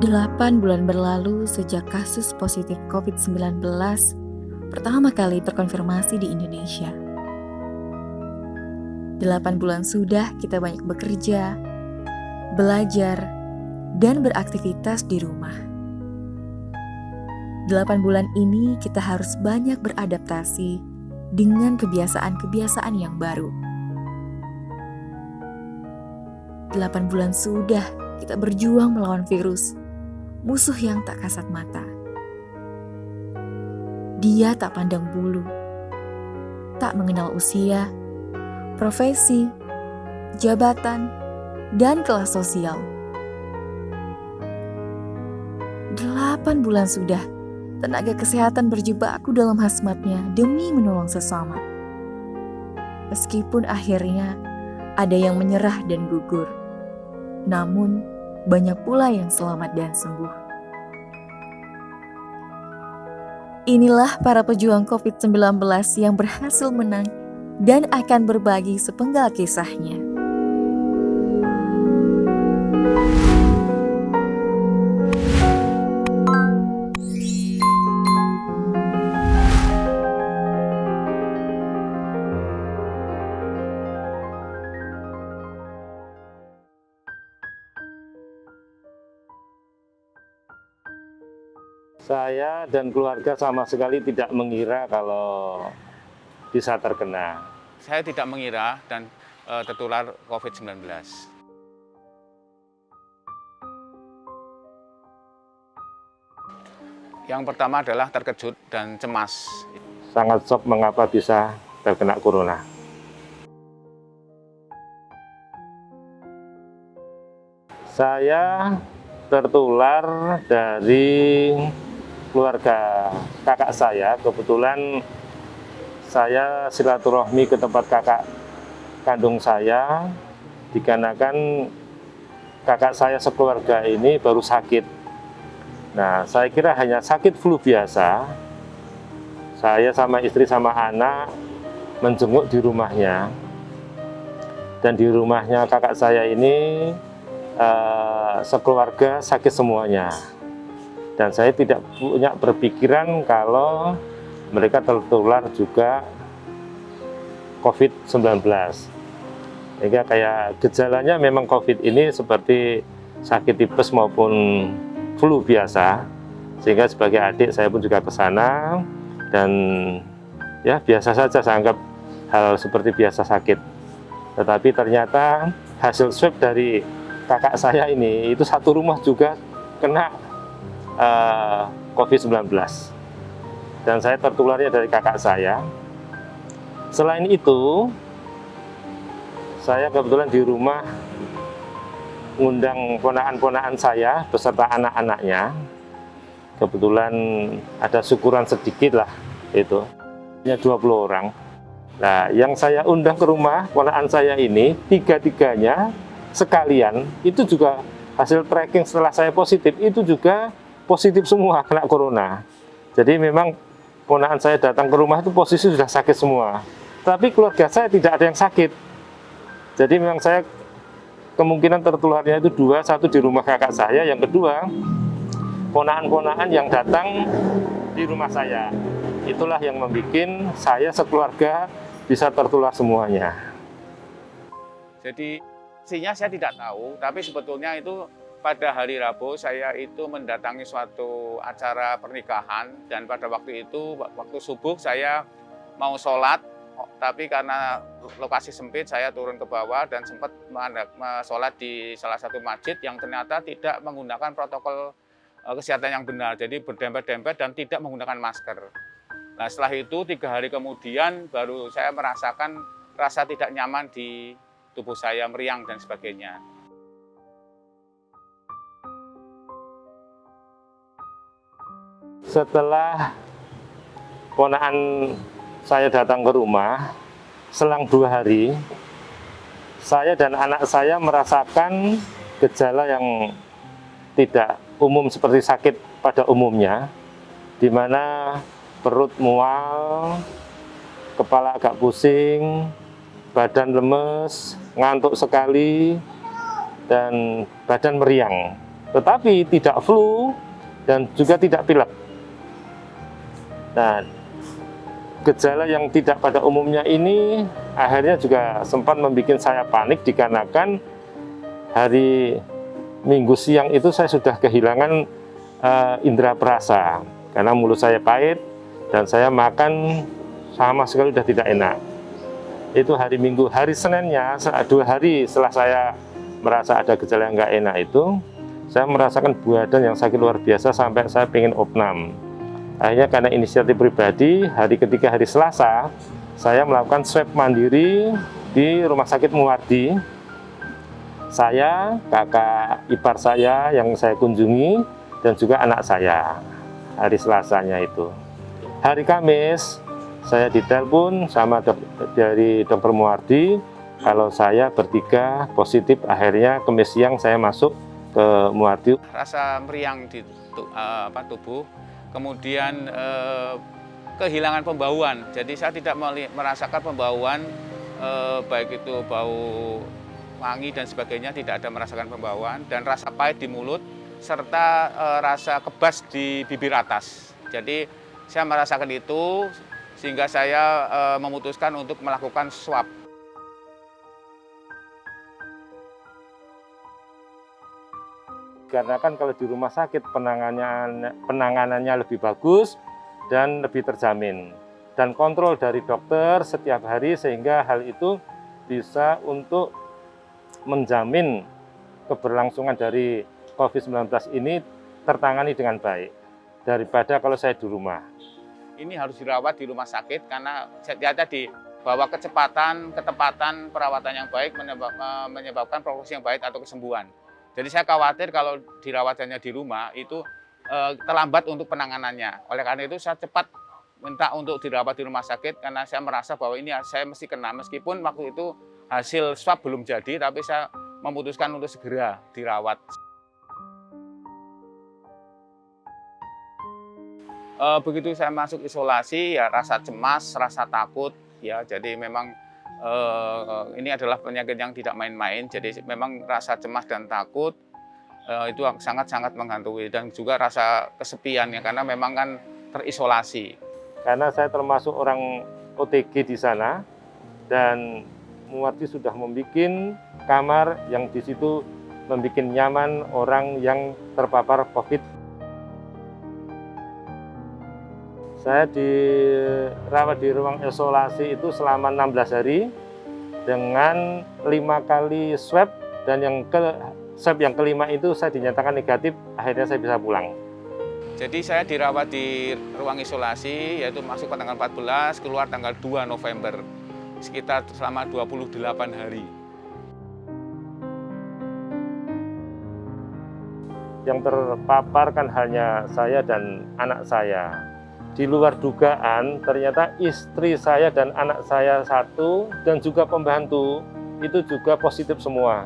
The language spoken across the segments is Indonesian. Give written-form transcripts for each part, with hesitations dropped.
8 bulan berlalu sejak kasus positif COVID-19 pertama kali terkonfirmasi di Indonesia. 8 bulan sudah kita banyak bekerja, belajar, dan beraktivitas di rumah. 8 bulan ini kita harus banyak beradaptasi dengan kebiasaan-kebiasaan yang baru. 8 bulan sudah kita berjuang melawan virus, musuh yang tak kasat mata. Dia tak pandang bulu, tak mengenal usia, profesi, jabatan, dan kelas sosial. 8 bulan sudah, tenaga kesehatan berjibaku dalam hazmatnya demi menolong sesama. Meskipun akhirnya ada yang menyerah dan gugur, namun banyak pula yang selamat dan sembuh. Inilah para pejuang COVID-19 yang berhasil menang dan akan berbagi sepenggal kisahnya. Saya dan keluarga sama sekali tidak mengira kalau bisa terkena. Saya tidak mengira dan tertular COVID-19. Yang pertama adalah terkejut dan cemas. Sangat shock mengapa bisa terkena corona. Saya tertular dari keluarga kakak saya. Kebetulan saya silaturahmi ke tempat kakak kandung saya, dikarenakan kakak saya sekeluarga ini baru sakit. Nah, saya kira hanya sakit flu biasa. Saya sama istri sama anak menjenguk di rumahnya. Dan di rumahnya kakak saya ini sekeluarga sakit semuanya. Dan saya tidak punya berpikiran kalau mereka tertular juga COVID-19. Sehingga kayak gejalanya memang COVID ini seperti sakit tipes maupun flu biasa. Sehingga sebagai adik saya pun juga ke sana dan ya biasa saja, saya anggap hal seperti biasa sakit. Tetapi ternyata hasil swab dari kakak saya ini itu satu rumah juga kena COVID-19 dan saya tertularnya dari kakak saya. Selain itu, saya kebetulan di rumah ngundang ponakan-ponakan saya beserta anak-anaknya. Kebetulan ada syukuran sedikit lah, itu hanya 20 orang. Nah, yang saya undang ke rumah ponakan saya ini, tiga-tiganya sekalian itu juga hasil tracking setelah saya positif itu juga positif semua kena corona. Jadi memang ponakan saya datang ke rumah itu posisi sudah sakit semua. Tapi keluarga saya tidak ada yang sakit. Jadi memang saya kemungkinan tertularnya itu dua, satu di rumah kakak saya, yang kedua ponakan-ponakan yang datang di rumah saya. Itulah yang membuat saya sekeluarga bisa tertular semuanya. Jadi pastinya saya tidak tahu, tapi sebetulnya itu pada hari Rabu saya itu mendatangi suatu acara pernikahan dan pada waktu itu, waktu subuh saya mau sholat, tapi karena lokasi sempit saya turun ke bawah dan sempat sholat di salah satu masjid yang ternyata tidak menggunakan protokol kesehatan yang benar, jadi berdempet-dempet dan tidak menggunakan masker. Nah setelah itu 3 hari kemudian baru saya merasakan rasa tidak nyaman di tubuh saya, meriang dan sebagainya. Setelah ponakan saya datang ke rumah, selang 2 hari, saya dan anak saya merasakan gejala yang tidak umum seperti sakit pada umumnya, di mana perut mual, kepala agak pusing, badan lemes, ngantuk sekali, dan badan meriang. tetapi tidak flu dan juga tidak pilek. Nah, gejala yang tidak pada umumnya ini akhirnya juga sempat membuat saya panik dikarenakan hari Minggu siang itu saya sudah kehilangan indera perasa karena mulut saya pahit dan saya makan sama sekali sudah tidak enak. Itu hari Minggu. Hari Seninnya, 2 hari setelah saya merasa ada gejala yang nggak enak itu, saya merasakan badan yang sakit luar biasa sampai saya pengen opnam. Akhirnya karena inisiatif pribadi, hari ketiga hari Selasa, saya melakukan swab mandiri di Rumah Sakit Muwardi. Saya, kakak ipar saya yang saya kunjungi, dan juga anak saya hari Selasanya itu. Hari Kamis, saya ditelepon sama dari dokter Muwardi, kalau saya bertiga positif. Akhirnya Kamis siang saya masuk ke Muwardi. Rasa meriang di tubuh, kemudian kehilangan pembauan. Jadi saya tidak merasakan pembauan, baik itu bau wangi dan sebagainya, tidak ada merasakan pembauan, dan rasa pahit di mulut serta rasa kebas di bibir atas. Jadi saya merasakan itu sehingga saya memutuskan untuk melakukan swab. Karena kan kalau di rumah sakit penanganannya lebih bagus dan lebih terjamin. Dan kontrol dari dokter setiap hari sehingga hal itu bisa untuk menjamin keberlangsungan dari COVID-19 ini tertangani dengan baik daripada kalau saya di rumah. Ini harus dirawat di rumah sakit karena tadi bahwa ketepatan perawatan yang baik menyebabkan progresi yang baik atau kesembuhan. Jadi saya khawatir kalau dirawatannya di rumah itu terlambat untuk penanganannya. Oleh karena itu saya cepat minta untuk dirawat di rumah sakit karena saya merasa bahwa ini saya mesti kena. Meskipun waktu itu hasil swab belum jadi, tapi saya memutuskan untuk segera dirawat. Begitu saya masuk isolasi, ya rasa cemas, rasa takut, ya jadi memang ini adalah penyakit yang tidak main-main, jadi memang rasa cemas dan takut itu sangat-sangat menghantui, dan juga rasa kesepian ya karena memang kan terisolasi. Karena saya termasuk orang OTG di sana dan Muwardi sudah membuat kamar yang di situ membuat nyaman orang yang terpapar COVID. Saya dirawat di ruang isolasi itu selama 16 hari dengan 5 kali swab, dan swab yang kelima itu saya dinyatakan negatif, akhirnya saya bisa pulang. Jadi saya dirawat di ruang isolasi, yaitu masuk pada tanggal 14, keluar tanggal 2 November, sekitar selama 28 hari. Yang terpapar kan hanya saya dan anak saya. Di luar dugaan, ternyata istri saya dan anak saya 1 dan juga pembantu itu juga positif semua.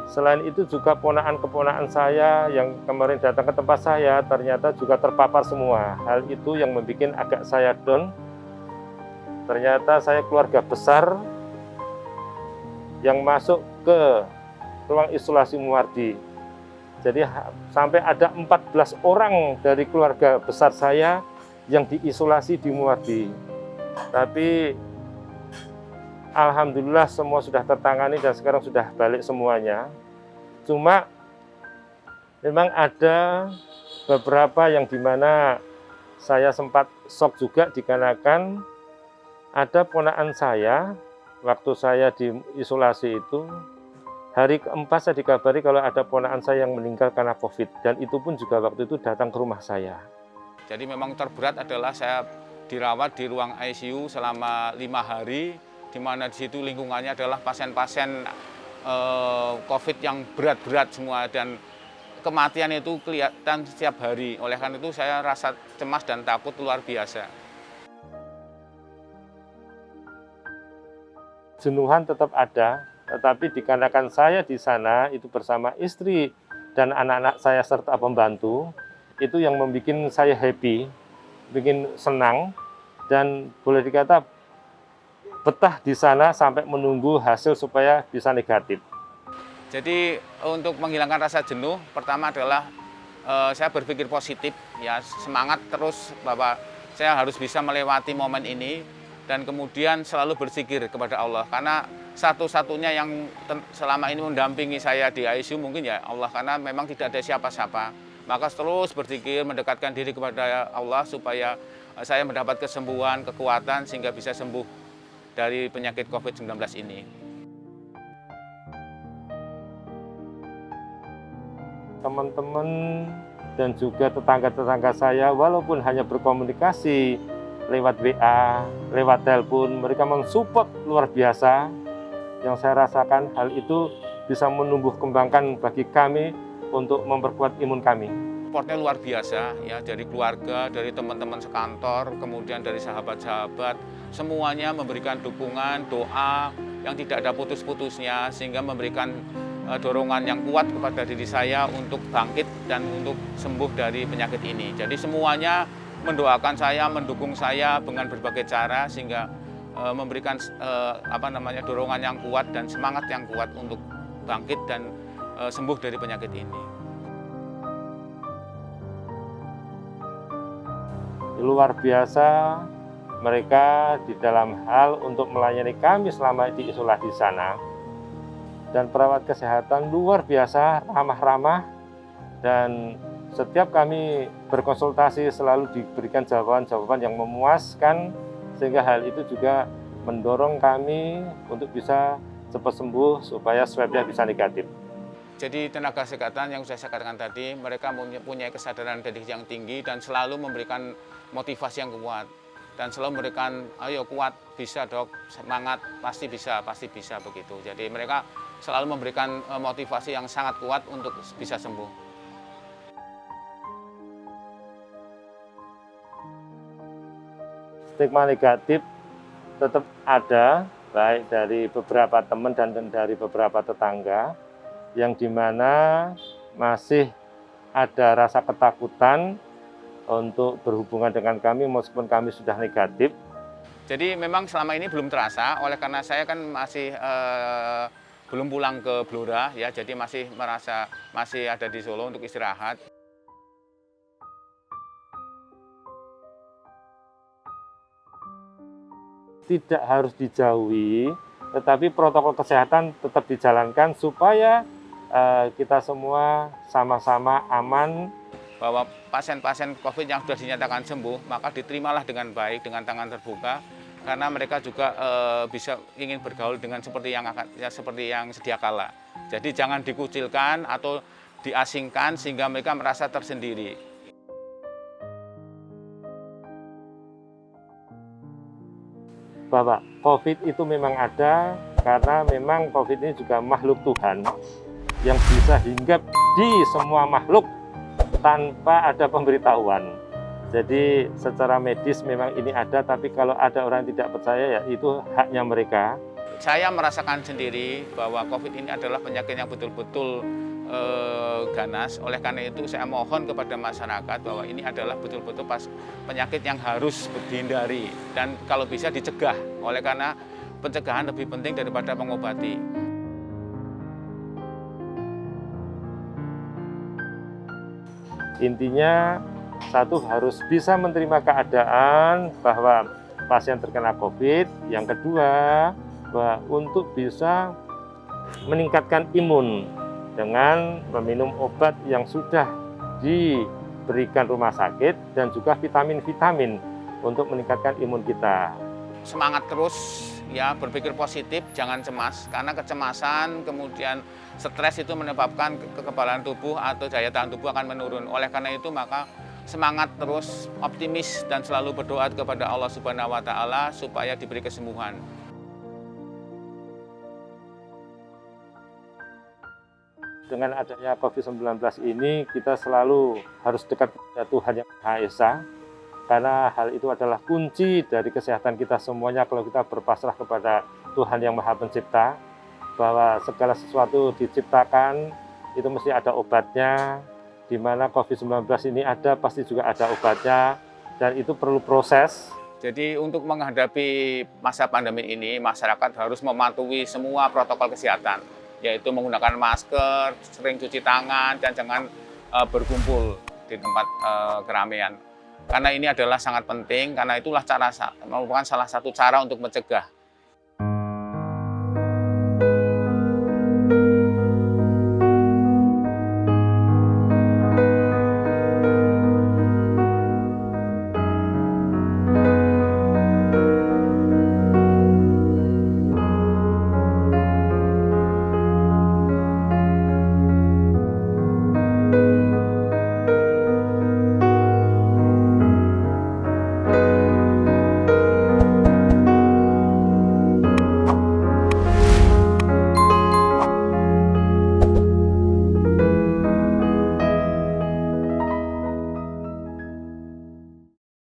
Selain itu juga ponakan-keponakan saya yang kemarin datang ke tempat saya ternyata juga terpapar semua. Hal itu yang membuat agak saya down. Ternyata saya keluarga besar yang masuk ke ruang isolasi Muwardi. Jadi sampai ada 14 orang dari keluarga besar saya yang diisolasi di Muwardi. Tapi alhamdulillah semua sudah tertangani dan sekarang sudah balik semuanya. Cuma memang ada beberapa yang dimana saya sempat shock juga dikarenakan ada ponakan saya waktu saya diisolasi itu, hari keempat saya dikabari kalau ada ponakan saya yang meninggal karena COVID, dan itu pun juga waktu itu datang ke rumah saya. Jadi memang terberat adalah saya dirawat di ruang ICU selama 5 hari, di mana di situ lingkungannya adalah pasien-pasien COVID yang berat-berat semua, dan kematian itu kelihatan setiap hari. Oleh karena itu saya rasa cemas dan takut luar biasa. Jenuhan tetap ada, tetapi dikarenakan saya di sana itu bersama istri dan anak-anak saya serta pembantu, itu yang membuat saya happy, bikin senang, dan boleh dikata betah di sana sampai menunggu hasil supaya bisa negatif. Jadi untuk menghilangkan rasa jenuh, pertama adalah saya berpikir positif, ya semangat terus bahwa saya harus bisa melewati momen ini dan kemudian selalu berzikir kepada Allah. Karena satu-satunya yang selama ini mendampingi saya di ICU mungkin ya Allah, karena memang tidak ada siapa-siapa. Maka terus berzikir, mendekatkan diri kepada Allah supaya saya mendapat kesembuhan, kekuatan sehingga bisa sembuh dari penyakit COVID-19 ini. Teman-teman dan juga tetangga-tetangga saya, walaupun hanya berkomunikasi lewat WA, lewat telepon, mereka mensupport luar biasa. Yang saya rasakan hal itu bisa menumbuh kembangkan bagi kami untuk memperkuat imun kami. Supportnya luar biasa, ya, dari keluarga, dari teman-teman sekantor, kemudian dari sahabat-sahabat, semuanya memberikan dukungan, doa yang tidak ada putus-putusnya, sehingga memberikan dorongan yang kuat kepada diri saya untuk bangkit dan untuk sembuh dari penyakit ini. Jadi semuanya mendoakan saya, mendukung saya dengan berbagai cara sehingga memberikan dorongan yang kuat dan semangat yang kuat untuk bangkit dan sembuh dari penyakit ini. Luar biasa mereka di dalam hal untuk melayani kami selama diisolasi di sana. Dan perawat kesehatan luar biasa, ramah-ramah, dan setiap kami berkonsultasi selalu diberikan jawaban-jawaban yang memuaskan, sehingga hal itu juga mendorong kami untuk bisa cepat sembuh supaya swabnya bisa negatif. Jadi tenaga kesehatan yang sudah saya katakan tadi, mereka mempunyai kesadaran diri yang tinggi dan selalu memberikan motivasi yang kuat. Dan selalu memberikan, ayo kuat, bisa dok, semangat, pasti bisa begitu. Jadi mereka selalu memberikan motivasi yang sangat kuat untuk bisa sembuh. Stigma negatif tetap ada, baik dari beberapa teman dan dari beberapa tetangga, yang dimana masih ada rasa ketakutan untuk berhubungan dengan kami meskipun kami sudah negatif. Jadi memang selama ini belum terasa, oleh karena saya kan masih belum pulang ke Blora, ya, jadi masih ada di Solo untuk istirahat. Tidak harus dijauhi, tetapi protokol kesehatan tetap dijalankan supaya kita semua sama-sama aman. Bahwa pasien-pasien COVID yang sudah dinyatakan sembuh, maka diterimalah dengan baik, dengan tangan terbuka, karena mereka juga ingin bergaul dengan seperti yang sedia kala. Jadi jangan dikucilkan atau diasingkan sehingga mereka merasa tersendiri. Bahwa COVID itu memang ada, karena memang COVID ini juga makhluk Tuhan yang bisa hinggap di semua makhluk tanpa ada pemberitahuan. Jadi secara medis memang ini ada, tapi kalau ada orang yang tidak percaya, ya itu haknya mereka. Saya merasakan sendiri bahwa COVID ini adalah penyakit yang betul-betul ganas. Oleh karena itu saya mohon kepada masyarakat bahwa ini adalah betul-betul penyakit yang harus dihindari dan kalau bisa dicegah. Oleh karena pencegahan lebih penting daripada mengobati. Intinya satu, harus bisa menerima keadaan bahwa pasien terkena COVID. Yang kedua, bahwa untuk bisa meningkatkan imun dengan meminum obat yang sudah diberikan rumah sakit dan juga vitamin-vitamin untuk meningkatkan imun kita. Semangat terus, ya, berpikir positif, jangan cemas, karena kecemasan kemudian stres itu menyebabkan kekebalan tubuh atau daya tahan tubuh akan menurun. Oleh karena itu maka semangat terus, optimis dan selalu berdoa kepada Allah Subhanahu wa taala supaya diberi kesembuhan. Dengan adanya COVID-19 ini, kita selalu harus dekat kepada Tuhan Yang Maha Esa, karena hal itu adalah kunci dari kesehatan kita semuanya. Kalau kita berpasrah kepada Tuhan Yang Maha Pencipta, bahwa segala sesuatu diciptakan itu mesti ada obatnya, di mana COVID-19 ini ada, pasti juga ada obatnya, dan itu perlu proses. Jadi untuk menghadapi masa pandemi ini, masyarakat harus mematuhi semua protokol kesehatan. yaitu menggunakan masker, sering cuci tangan, dan jangan berkumpul di tempat keramaian. Karena ini adalah sangat penting, karena itulah merupakan salah satu cara untuk mencegah